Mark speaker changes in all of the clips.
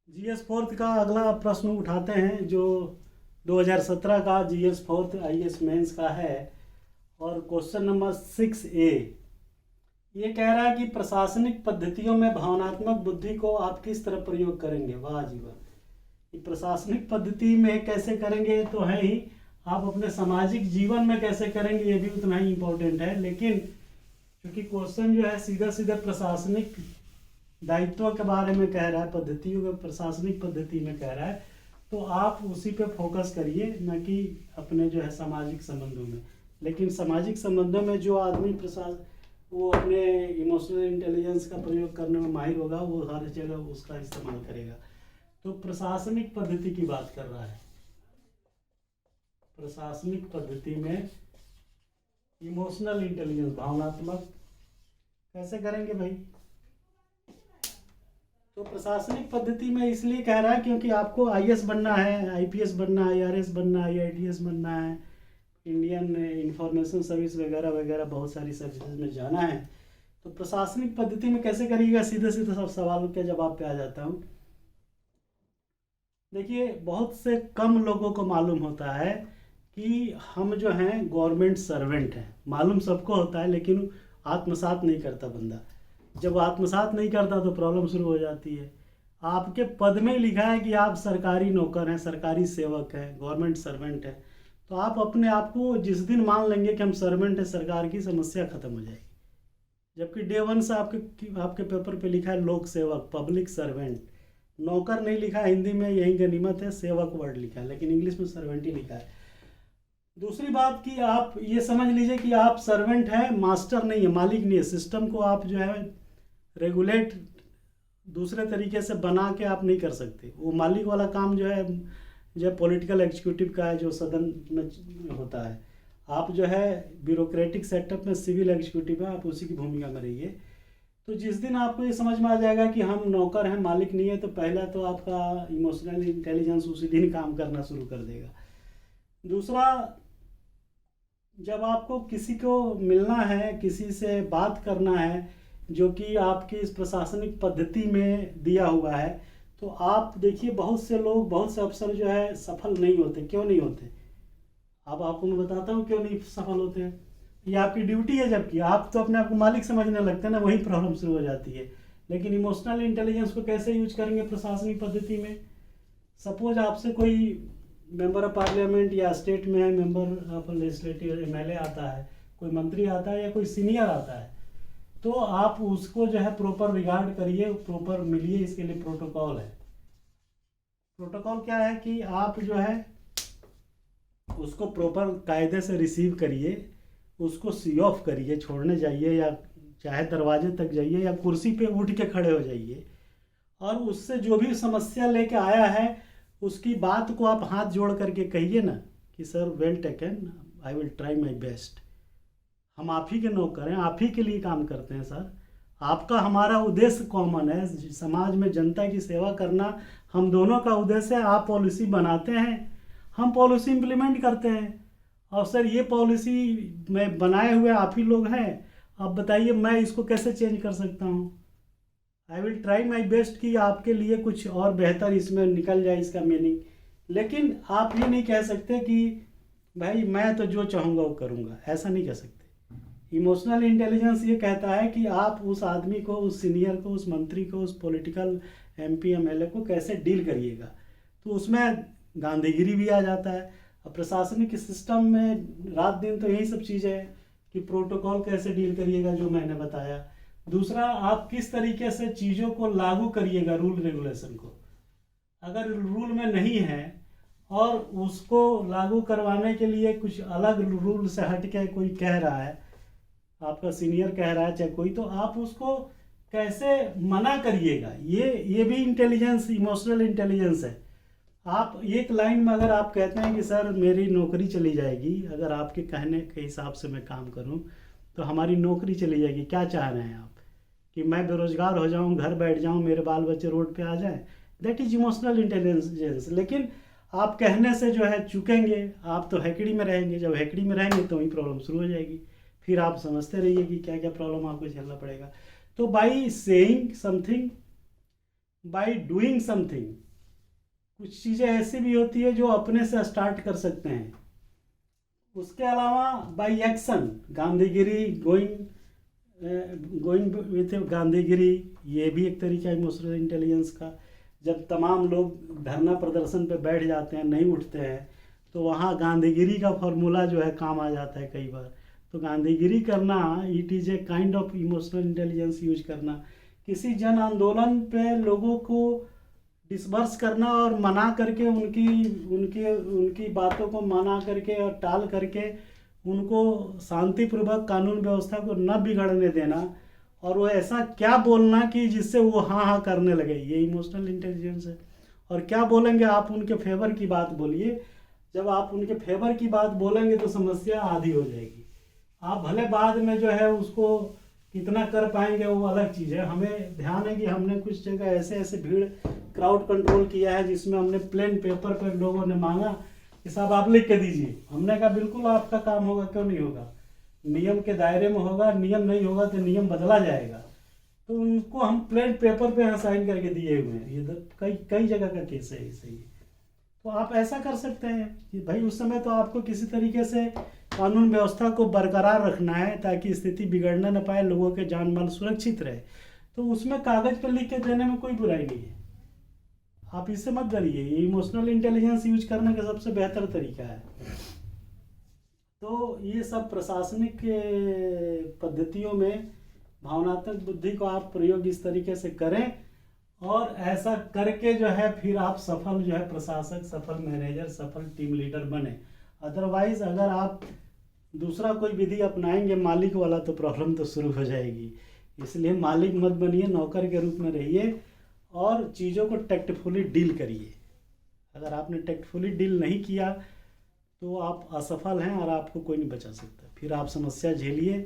Speaker 1: GS fourth का अगला प्रश्न उठाते हैं जो 2017 का जीएस फोर्थ आईएएस मेंस का है। और क्वेश्चन नंबर 6A ये कह रहा है कि प्रशासनिक पद्धतियों में भावनात्मक बुद्धि को आप किस तरह प्रयोग करेंगे। वाह जी वाह। ये प्रशासनिक पद्धति में कैसे करेंगे तो है ही, आप अपने सामाजिक जीवन में कैसे करेंगे ये भी उतना ही इम्पोर्टेंट है। लेकिन क्योंकि क्वेश्चन जो है सीधा सीधा प्रशासनिक दायित्वों के बारे में कह रहा है, पद्धतियों के प्रशासनिक पद्धति में कह रहा है, तो आप उसी पे फोकस करिए, न कि अपने जो है सामाजिक संबंधों में। लेकिन सामाजिक संबंधों में जो आदमी वो अपने इमोशनल इंटेलिजेंस का प्रयोग करने में माहिर होगा, वो हर जगह उसका इस्तेमाल करेगा। तो प्रशासनिक पद्धति की बात कर रहा है। प्रशासनिक पद्धति में इमोशनल इंटेलिजेंस, भावनात्मक कैसे करेंगे भाई। तो प्रशासनिक पद्धति में इसलिए कह रहा है क्योंकि आपको आईएएस बनना है, आईपीएस बनना है, आईआरएस बनना है, आईआईटीएस बनना है, इंडियन इंफॉर्मेशन सर्विस वगैरह वगैरह बहुत सारी सर्विसेज में जाना है। तो प्रशासनिक पद्धति में कैसे करिएगा, सीधे सीधे सब सवालों के जवाब पे आ जाता हूँ। देखिए, बहुत से कम लोगों को मालूम होता है कि हम जो हैं गवर्नमेंट सर्वेंट हैं। मालूम सबको होता है लेकिन आत्मसात नहीं करता बंदा। जब आत्मसात नहीं करता तो प्रॉब्लम शुरू हो जाती है। आपके पद में ही लिखा है कि आप सरकारी नौकर हैं, सरकारी सेवक हैं, गवर्नमेंट सर्वेंट हैं। तो आप अपने आप को जिस दिन मान लेंगे कि हम सर्वेंट हैं सरकार की, समस्या खत्म हो जाएगी। जबकि डे वन से आपके आपके पेपर पे लिखा है लोक सेवक, पब्लिक सर्वेंट। नौकर नहीं लिखा है, हिंदी में यही गनीमत है, सेवक वर्ड लिखा है, लेकिन इंग्लिश में सर्वेंट ही लिखा है। दूसरी बात कि आप ये समझ लीजिए कि आप सर्वेंट हैं, मास्टर नहीं है, मालिक नहीं है। सिस्टम को आप जो है रेगुलेट दूसरे तरीके से बना के आप नहीं कर सकते। वो मालिक वाला काम जो है पॉलिटिकल एग्जीक्यूटिव का है, जो सदन में होता है। आप जो है ब्यूरोक्रेटिक सेटअप में सिविल एग्जीक्यूटिव है, आप उसी की भूमिका में रहिए। तो जिस दिन आपको ये समझ में आ जाएगा कि हम नौकर हैं, मालिक नहीं है, तो पहला तो आपका इमोशनल इंटेलिजेंस उसी दिन काम करना शुरू कर देगा। दूसरा, जब आपको किसी को मिलना है, किसी से बात करना है जो कि आपकी इस प्रशासनिक पद्धति में दिया हुआ है, तो आप देखिए बहुत से लोग, बहुत से अफसर जो है सफल नहीं होते। क्यों नहीं होते, अब आपको मैं बताता हूँ क्यों नहीं सफल होते हैं। ये आपकी ड्यूटी है, जबकि आप तो अपने आप को मालिक समझने लगते हैं ना, वही प्रॉब्लम शुरू हो जाती है। लेकिन इमोशनल इंटेलिजेंस को कैसे यूज करेंगे प्रशासनिक पद्धति में। सपोज आपसे कोई मेंबर ऑफ पार्लियामेंट या स्टेट में है, मेंबर ऑफ लेजिस्लेटिव एमएलए आता है, कोई मंत्री आता है या कोई सीनियर आता है, तो आप उसको जो है प्रॉपर रिगार्ड करिए, प्रॉपर मिलिए। इसके लिए प्रोटोकॉल है। प्रोटोकॉल क्या है कि आप जो है उसको प्रॉपर कायदे से रिसीव करिए, उसको सी ऑफ करिए, छोड़ने जाइए या चाहे दरवाजे तक जाइए या कुर्सी पे उठ के खड़े हो जाइए, और उससे जो भी समस्या लेके आया है उसकी बात को आप हाथ जोड़ करके कहिए ना कि sir well taken, I will try my best. हम आप ही के नौकर हैं, आप ही के लिए काम करते हैं सर। आपका हमारा उद्देश्य कॉमन है, समाज में जनता की सेवा करना हम दोनों का उद्देश्य है। आप पॉलिसी बनाते हैं, हम पॉलिसी इम्प्लीमेंट करते हैं। और सर ये पॉलिसी में बनाए हुए आप ही लोग हैं, अब बताइए मैं इसको कैसे चेंज कर सकता हूँ। I will try my best कि आपके लिए कुछ और बेहतर इसमें निकल जाए, इसका मीनिंग। लेकिन आप ये नहीं कह सकते कि भाई मैं तो जो चाहूँगा वो करूँगा, ऐसा नहीं कह सकते। इमोशनल इंटेलिजेंस ये कहता है कि आप उस आदमी को, उस सीनियर को, उस मंत्री को, उस पॉलिटिकल एमपी एमएलए को कैसे डील करिएगा। तो उसमें गांधीगिरी भी आ जाता है। अब प्रशासनिक सिस्टम में रात दिन तो यही सब चीज़ें है कि प्रोटोकॉल कैसे डील करिएगा, जो मैंने बताया। दूसरा, आप किस तरीके से चीज़ों को लागू करिएगा, रूल रेगुलेशन को। अगर रूल में नहीं है और उसको लागू करवाने के लिए कुछ अलग रूल से हट के कोई कह रहा है, आपका सीनियर कह रहा है चाहे कोई, तो आप उसको कैसे मना करिएगा। ये भी इंटेलिजेंस, इमोशनल इंटेलिजेंस है। आप एक लाइन में अगर आप कहते हैं कि सर मेरी नौकरी चली जाएगी अगर आपके कहने के हिसाब से मैं काम करूं, तो हमारी नौकरी चली जाएगी, क्या चाह रहे हैं आप कि मैं बेरोजगार हो जाऊं, घर बैठ जाऊं, मेरे बाल बच्चे रोड पे आ जाएं। That is emotional intelligence. लेकिन आप कहने से जो है चूकेंगे, आप तो हैकड़ी में रहेंगे। जब हैकड़ी में रहेंगे तो वही प्रॉब्लम शुरू हो जाएगी। फिर आप समझते रहिए कि क्या क्या प्रॉब्लम आपको झेलना पड़ेगा। तो by saying something by doing something. कुछ चीज़ें ऐसी भी होती है जो अपने से स्टार्ट कर सकते हैं। उसके अलावा by action, Gandhigiri, going with Gandhigiri, ये भी एक तरीका है इमोशनल इंटेलिजेंस का। जब तमाम लोग धरना प्रदर्शन पे बैठ जाते हैं, नहीं उठते हैं, तो वहाँ गांधीगिरी का फॉर्मूला जो है काम आ जाता है कई बार। तो गांधीगिरी करना, it is a kind of emotional intelligence use करना। किसी जन आंदोलन पे लोगों को डिस्पर्स करना और मना करके उनकी उनकी उनकी बातों को मना करके और टाल करके उनको शांतिपूर्वक कानून व्यवस्था को न बिगड़ने देना, और वो ऐसा क्या बोलना कि जिससे वो हाँ हाँ करने लगे, ये इमोशनल इंटेलिजेंस है। और क्या बोलेंगे आप, उनके फेवर की बात बोलिए। जब आप उनके फेवर की बात बोलेंगे तो समस्या आधी हो जाएगी। आप भले बाद में जो है उसको कितना कर पाएंगे वो अलग चीज़ है। हमें ध्यान है कि हमने कुछ जगह ऐसे ऐसे भीड़ क्राउड कंट्रोल किया है जिसमें हमने प्लेन पेपर पर लोगों ने मांगा कि साहब आप लिख के दीजिए। हमने कहा बिल्कुल आपका काम होगा, क्यों नहीं होगा, नियम के दायरे में होगा, नियम नहीं होगा तो नियम बदला जाएगा। तो उनको हम प्लेन पेपर पे यहाँ साइन करके दिए हुए हैं। ये कई कई जगह का केस है ऐसे ही। तो आप ऐसा कर सकते हैं कि भाई उस समय तो आपको किसी तरीके से कानून व्यवस्था को बरकरार रखना है ताकि स्थिति बिगड़ना न पाए, लोगों के जान माल सुरक्षित रहे। तो उसमें कागज पर लिख के देने में कोई बुराई नहीं है। आप इससे मत डरिए, ये इमोशनल इंटेलिजेंस यूज करने का सबसे बेहतर तरीका है। तो ये सब प्रशासनिक पद्धतियों में भावनात्मक बुद्धि को आप प्रयोग इस तरीके से करें, और ऐसा करके जो है फिर आप सफल जो है प्रशासक, सफल मैनेजर, सफल टीम लीडर बने। अदरवाइज अगर आप दूसरा कोई विधि अपनाएंगे मालिक वाला तो प्रॉब्लम तो शुरू हो जाएगी। इसलिए मालिक मत बनिए, नौकर के रूप में रहिए और चीज़ों को टैक्टफुली डील करिए। अगर आपने टैक्टफुली डील नहीं किया तो आप असफल हैं और आपको कोई नहीं बचा सकता। फिर आप समस्या झेलिए,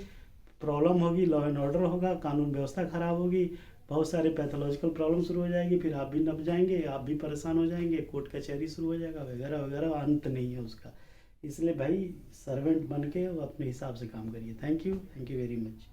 Speaker 1: प्रॉब्लम होगी, लॉ एंड ऑर्डर होगा, कानून व्यवस्था खराब होगी, बहुत सारे पैथोलॉजिकल प्रॉब्लम शुरू हो जाएगी, फिर आप भी नप जाएंगे, आप भी परेशान हो जाएंगे, कोर्ट कचहरी शुरू हो जाएगा वगैरह वगैरह, अंत नहीं है उसका। इसलिए भाई सर्वेंट बन के अपने हिसाब से काम करिए। Thank you very much.